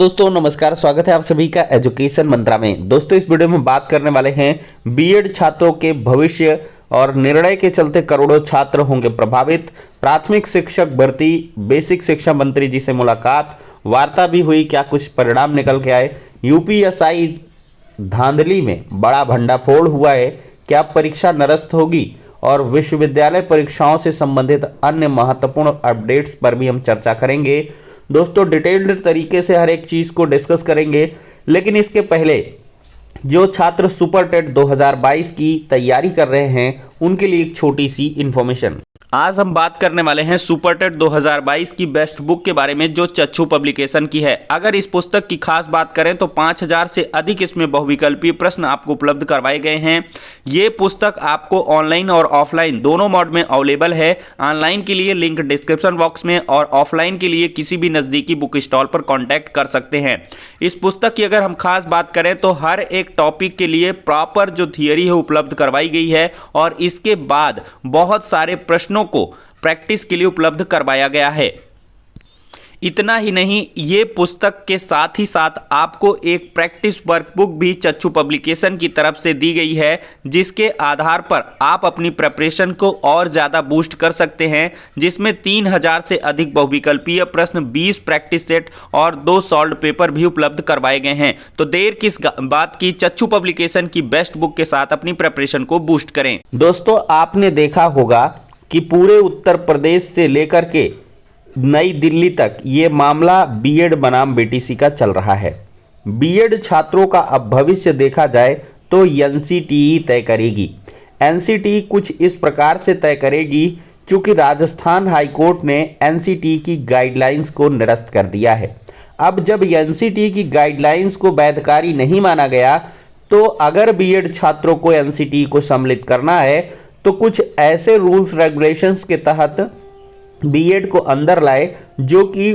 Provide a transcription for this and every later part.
दोस्तों नमस्कार, स्वागत है आप सभी का एजुकेशन मंत्रा में। दोस्तों इस वीडियो में बात करने वाले हैं बीएड छात्रों के भविष्य और निर्णय के चलते करोड़ों छात्र होंगे प्रभावित। प्राथमिक शिक्षक भर्ती, बेसिक शिक्षा मंत्री जी से मुलाकात, वार्ता भी हुई, क्या कुछ परिणाम निकल के आए। यूपीएससी धांधली में बड़ा भंडाफोड़ हुआ है, क्या परीक्षा निरस्त होगी, और विश्वविद्यालय परीक्षाओं से संबंधित अन्य महत्वपूर्ण अपडेट्स पर भी हम चर्चा करेंगे। दोस्तों डिटेल्ड तरीके से हर एक चीज को डिस्कस करेंगे, लेकिन इसके पहले जो छात्र सुपर टेट 2022 की तैयारी कर रहे हैं उनके लिए एक छोटी सी इंफॉर्मेशन। आज हम बात करने वाले हैं सुपर टेट 2022 की बेस्ट बुक के बारे में, जो चच्चू पब्लिकेशन की है। अगर इस पुस्तक की खास बात करें तो 5000 से अधिक इसमें बहुविकल्पीय प्रश्न आपको उपलब्ध करवाए गए हैं। ये पुस्तक आपको ऑनलाइन और ऑफलाइन दोनों मोड में अवेलेबल है। ऑनलाइन के लिए लिंक डिस्क्रिप्शन बॉक्स में और ऑफलाइन के लिए किसी भी नजदीकी बुक स्टॉल पर कॉन्टैक्ट कर सकते हैं। इस पुस्तक की अगर हम खास बात करें तो हर एक टॉपिक के लिए प्रॉपर जो थियरी है उपलब्ध करवाई गई है, और इसके बाद बहुत सारे प्रश्नों को प्रैक्टिस के लिए उपलब्ध करवाया गया है। इतना ही नहीं, ये पुस्तक के साथ ही साथ आपको एक प्रैक्टिस वर्कबुक भी चच्चू पब्लिकेशन की तरफ से दी गई है, जिसके आधार पर आप अपनी प्रिपरेशन को और ज्यादा बूस्ट कर सकते हैं, जिसमें 3000 से अधिक बहुविकल्पीय प्रश्न, 20 प्रैक्टिस सेट और 2 सॉल्व पेपर भी उपलब्ध करवाए गए हैं। तो देर किस बात की, चच्चू पब्लिकेशन की बेस्ट बुक के साथ अपनी प्रिपरेशन को बूस्ट करें। दोस्तों आपने देखा होगा कि पूरे उत्तर प्रदेश से लेकर के नई दिल्ली तक ये मामला बीएड बनाम बीटीसी का चल रहा है। बीएड छात्रों का अब भविष्य देखा जाए तो एनसीटीई तय करेगी। एनसीटीई कुछ इस प्रकार से तय करेगी, चूंकि राजस्थान हाईकोर्ट ने एनसीटीई की गाइडलाइंस को निरस्त कर दिया है। अब जब एनसीटीई की गाइडलाइंस को वैधकारी नहीं माना गया, तो अगर बीएड छात्रों को एनसीटीई को सम्मिलित करना है तो कुछ ऐसे रूल्स रेगुलेशंस के तहत बीएड को अंदर लाए जो कि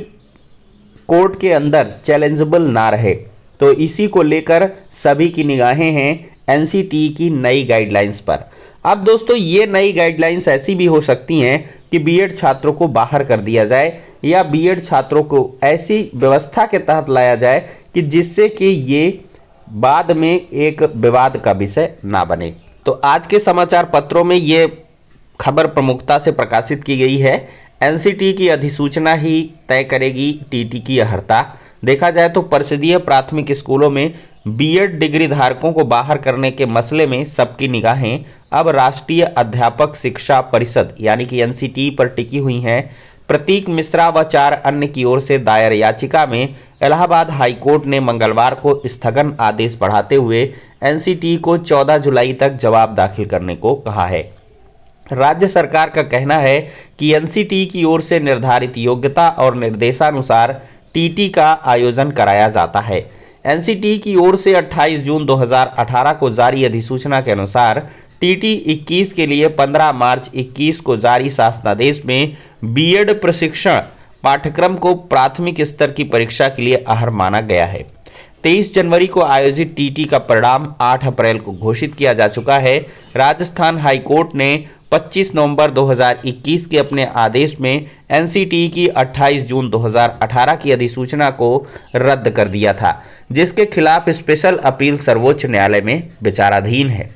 कोर्ट के अंदर चैलेंजेबल ना रहे। तो इसी को लेकर सभी की निगाहें हैं एनसीटीई की नई गाइडलाइंस पर। अब दोस्तों ये नई गाइडलाइंस ऐसी भी हो सकती हैं कि बीएड छात्रों को बाहर कर दिया जाए, या बीएड छात्रों को ऐसी व्यवस्था के तहत लाया जाए कि जिससे कि ये बाद में एक विवाद का विषय ना बने। तो आज के समाचार पत्रों में ये खबर प्रमुखता से प्रकाशित की गई है। एनसीटीई की अधिसूचना ही तय करेगी टीटी की अर्हता। देखा जाए तो परिषदीय प्राथमिक स्कूलों में बीएड डिग्री धारकों को बाहर करने के मसले में सबकी निगाहें अब राष्ट्रीय अध्यापक शिक्षा परिषद यानी कि एनसीटीई पर टिकी हुई हैं। प्रतीक मिश्रा व 4 अन्य की ओर से दायर याचिका में इलाहाबाद हाईकोर्ट ने मंगलवार को स्थगन आदेश बढ़ाते हुए एनसीटीई को 14 जुलाई तक जवाब दाखिल करने को कहा है। राज्य सरकार का कहना है कि एनसीटीई की ओर से निर्धारित योग्यता और निर्देशानुसार टीटी का आयोजन कराया जाता है। एनसीटीई की ओर से 28 जून 2018 को जारी अधिसूचना के अनुसार टीटी 21 के लिए 15 मार्च 21 को जारी शासनादेश में बीएड प्रशिक्षण पाठ्यक्रम को प्राथमिक स्तर की परीक्षा के लिए अर्ह माना गया है। 23 जनवरी को आयोजित टीटी का परिणाम 8 अप्रैल को घोषित किया जा चुका है। राजस्थान हाईकोर्ट ने 25 नवंबर 2021 के अपने आदेश में एनसीटीई की 28 जून 2018 की अधिसूचना को रद्द कर दिया था, जिसके खिलाफ स्पेशल अपील सर्वोच्च न्यायालय में विचाराधीन है।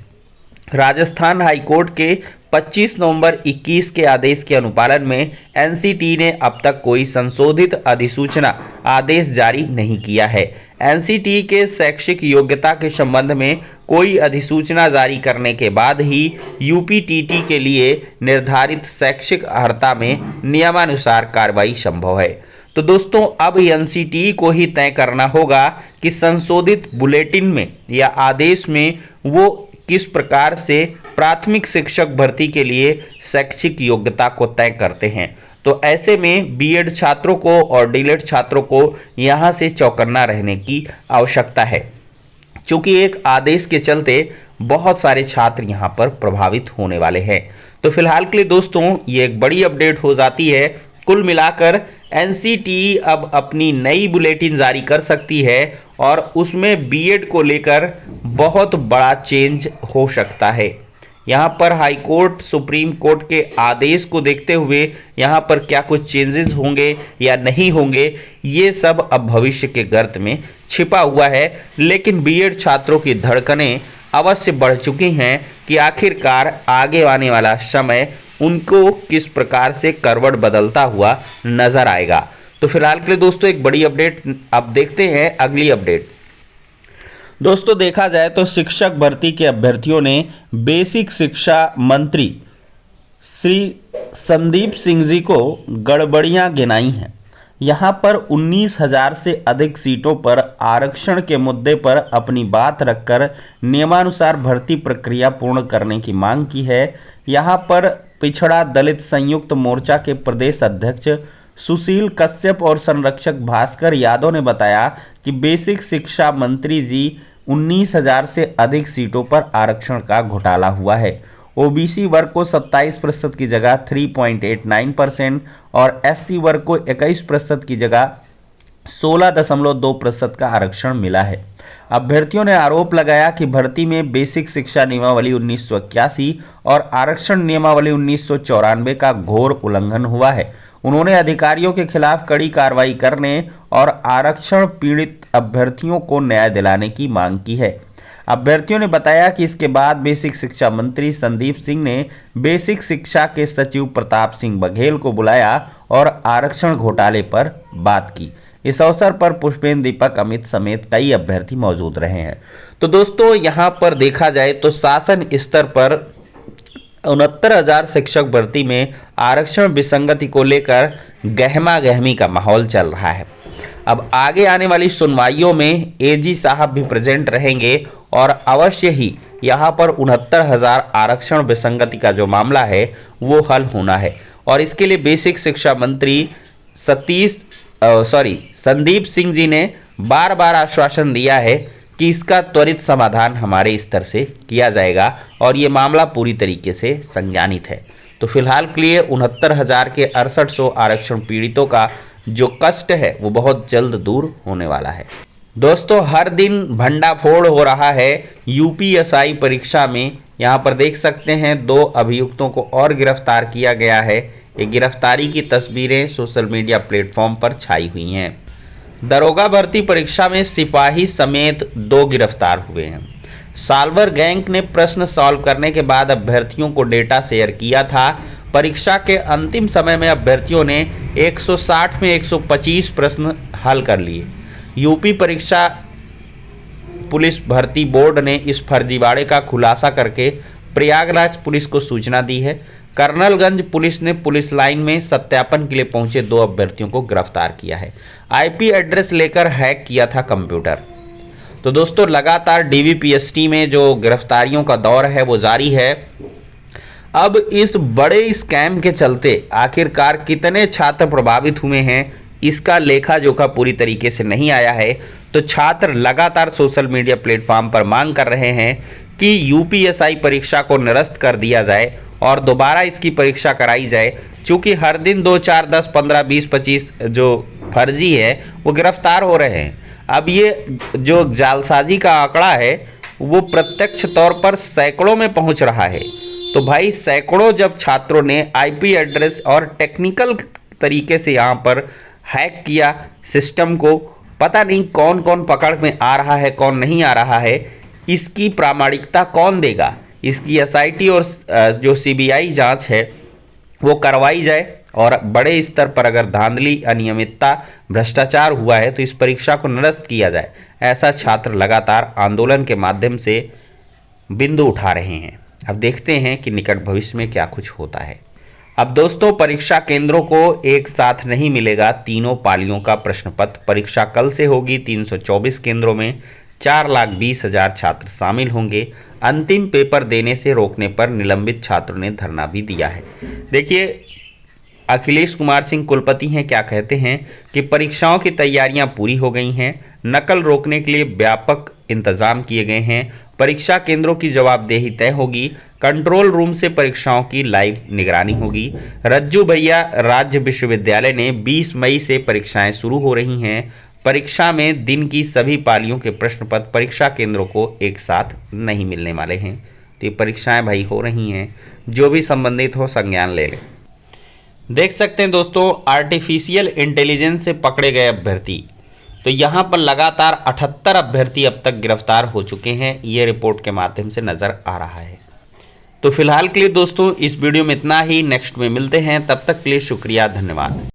राजस्थान हाईकोर्ट के 25 नवंबर 21 के आदेश के अनुपालन में एनसीटीई ने अब तक कोई संशोधित अधिसूचना आदेश जारी नहीं किया है। एनसीटीई के शैक्षिक योग्यता के संबंध में कोई अधिसूचना जारी करने के बाद ही यूपीटीटी के लिए निर्धारित शैक्षिक अर्हता में नियमानुसार कार्रवाई संभव है। तो दोस्तों अब एनसीटीई को ही तय करना होगा कि संशोधित बुलेटिन में या आदेश में वो किस प्रकार से प्राथमिक शिक्षक भर्ती के लिए शैक्षिक योग्यता को तय करते हैं। तो ऐसे में बीएड छात्रों को और डीएलएड छात्रों को यहां से चौकन्ना रहने की आवश्यकता है, क्योंकि एक आदेश के चलते बहुत सारे छात्र यहां पर प्रभावित होने वाले हैं। तो फिलहाल के लिए दोस्तों ये एक बड़ी अपडेट हो जाती है। कुल मिलाकर एनसीटीई अब अपनी नई बुलेटिन जारी कर सकती है और उसमें बीएड को लेकर बहुत बड़ा चेंज हो सकता है। यहाँ पर हाई कोर्ट सुप्रीम कोर्ट के आदेश को देखते हुए यहाँ पर क्या कुछ चेंजेस होंगे या नहीं होंगे, ये सब अब भविष्य के गर्त में छिपा हुआ है। लेकिन बीएड छात्रों की धड़कनें अवश्य बढ़ चुकी हैं कि आखिरकार आगे आने वाला समय उनको किस प्रकार से करवट बदलता हुआ नजर आएगा। तो फिलहाल के लिए दोस्तों एक बड़ी अपडेट, अब देखते हैं अगली अपडेट। दोस्तों देखा जाए तो शिक्षक भर्ती के अभ्यर्थियों ने बेसिक शिक्षा मंत्री श्री संदीप सिंह जी को गड़बड़ियां गिनाई हैं। यहां पर 19,000 से अधिक सीटों पर आरक्षण के मुद्दे पर अपनी बात रखकर नियमानुसार भर्ती प्रक्रिया पूर्ण करने की मांग की है। यहां पर पिछड़ा दलित संयुक्त मोर्चा के प्रदेश अध्यक्ष सुशील कश्यप और संरक्षक भास्कर यादव ने बताया कि बेसिक शिक्षा मंत्री जी 19,000 से अधिक सीटों पर आरक्षण का घोटाला हुआ है। ओबीसी वर्ग को 27% की जगह 3.89% और एससी वर्ग को 21% की जगह 16.2% का आरक्षण मिला है। अभ्यर्थियों ने आरोप लगाया कि भर्ती में बेसिक शिक्षा नियमावली 1981 और आरक्षण नियमावली 1994 का घोर उल्लंघन हुआ है। उन्होंने अधिकारियों के खिलाफ कड़ी कार्रवाई करने और आरक्षण पीड़ित अभ्यर्थियों को न्याय दिलाने की मांग की है। अभ्यर्थियों ने बताया कि इसके बाद बेसिक शिक्षा मंत्री संदीप सिंह ने बेसिक शिक्षा के सचिव प्रताप सिंह बघेल को बुलाया और आरक्षण घोटाले पर बात की। इस अवसर पर पुष्पेंद्र दीपक अमित समेत कई अभ्यर्थी मौजूद रहे हैं। तो दोस्तों यहां पर देखा जाए तो शासन स्तर पर 69,000 शिक्षक भर्ती में आरक्षण विसंगति को लेकर गहमा गहमी का माहौल चल रहा है। अब आगे आने वाली सुनवाइयों में एजी साहब भी प्रेजेंट रहेंगे और अवश्य ही यहां पर 69,000 आरक्षण विसंगति का जो मामला है वो हल होना है। और इसके लिए बेसिक शिक्षा मंत्री संदीप सिंह जी ने बार बार आश्वासन दिया है कि इसका त्वरित समाधान हमारे स्तर से किया जाएगा और ये मामला पूरी तरीके से संज्ञानित है। तो फिलहाल के लिए 69,000 के 6800 आरक्षण पीड़ितों का जो कष्ट है वो बहुत जल्द दूर होने वाला है। दोस्तों हर दिन भंडाफोड़ हो रहा है यूपीएसआई परीक्षा में। यहाँ पर देख सकते हैं 2 अभियुक्तों को और गिरफ्तार किया गया है। ये गिरफ्तारी की तस्वीरें सोशल मीडिया प्लेटफॉर्म पर छाई हुई हैं। दरोगा भर्ती परीक्षा में सिपाही समेत 2 गिरफ्तार हुए हैं। साल्वर गैंग ने प्रश्न सॉल्व करने के बाद अभ्यर्थियों को डेटा शेयर किया था। परीक्षा के अंतिम समय में अभ्यर्थियों ने 160 में 125 प्रश्न हल कर लिए। यूपी परीक्षा पुलिस भर्ती बोर्ड ने इस फर्जीवाड़े का खुलासा करके प्रयागराज पुलिस को सूचना दी है। कर्नलगंज पुलिस ने पुलिस लाइन में सत्यापन के लिए पहुंचे 2 अभ्यर्थियों को गिरफ्तार किया है। आईपी एड्रेस लेकर हैक किया था कंप्यूटर। तो दोस्तों लगातार डीवीपीएसटी में जो गिरफ्तारियों का दौर है वो जारी है। अब इस बड़े स्कैम के चलते आखिरकार कितने छात्र प्रभावित हुए हैं इसका लेखा जोखा पूरी तरीके से नहीं आया है। तो छात्र लगातार सोशल मीडिया प्लेटफॉर्म पर मांग कर रहे हैं कि यूपीएसआई परीक्षा को निरस्त कर दिया जाए और दोबारा इसकी परीक्षा कराई जाए। चूंकि हर दिन 2, 4, 10, 15, 20, 25 जो फर्जी है वो गिरफ्तार हो रहे हैं। अब ये जो जालसाजी का आंकड़ा है वो प्रत्यक्ष तौर पर सैकड़ों में पहुंच रहा है। तो भाई सैकड़ों जब छात्रों ने आईपी एड्रेस और टेक्निकल तरीके से यहाँ पर हैक किया सिस्टम को, पता नहीं कौन कौन पकड़ में आ रहा है कौन नहीं आ रहा है, इसकी प्रामाणिकता कौन देगा। इसकी एसआईटी और जो सीबीआई जांच है वो करवाई जाए और बड़े स्तर पर अगर धांधली, अनियमितता, भ्रष्टाचार हुआ है तो इस परीक्षा को निरस्त किया जाए। ऐसा छात्र लगातार आंदोलन के माध्यम से बिंदु उठा रहे हैं। अब देखते हैं कि निकट भविष्य में क्या कुछ होता है। अब दोस्तों परीक्षा केंद्रों को एक साथ नहीं मिलेगा तीनों पालियों का प्रश्न पत्र। परीक्षा कल से होगी 324 केंद्रों में 4,20,000 छात्र शामिल होंगे। अंतिम पेपर देने से रोकने पर निलंबित छात्रों ने धरना भी दिया है। देखिए अखिलेश कुमार सिंह कुलपति हैं, क्या कहते हैं कि परीक्षाओं की तैयारियां पूरी हो गई हैं, नकल रोकने के लिए व्यापक इंतजाम किए गए हैं, परीक्षा केंद्रों की जवाबदेही तय होगी, कंट्रोल रूम से परीक्षाओं की लाइव निगरानी होगी। रज्जू भैया राज्य विश्वविद्यालय ने 20 मई से परीक्षाएं शुरू हो रही हैं। परीक्षा में दिन की सभी पालियों के प्रश्न पत्र परीक्षा केंद्रों को एक साथ नहीं मिलने वाले हैं। तो ये परीक्षाएं भाई हो रही हैं, जो भी संबंधित हो संज्ञान ले लें। देख सकते हैं दोस्तों, आर्टिफिशियल इंटेलिजेंस से पकड़े गए अभ्यर्थी, तो यहां पर लगातार 78 अभ्यर्थी अब तक गिरफ्तार हो चुके हैं, ये रिपोर्ट के माध्यम से नजर आ रहा है। तो फिलहाल के लिए दोस्तों इस वीडियो में इतना ही, नेक्स्ट में मिलते हैं, तब तक के लिए शुक्रिया, धन्यवाद।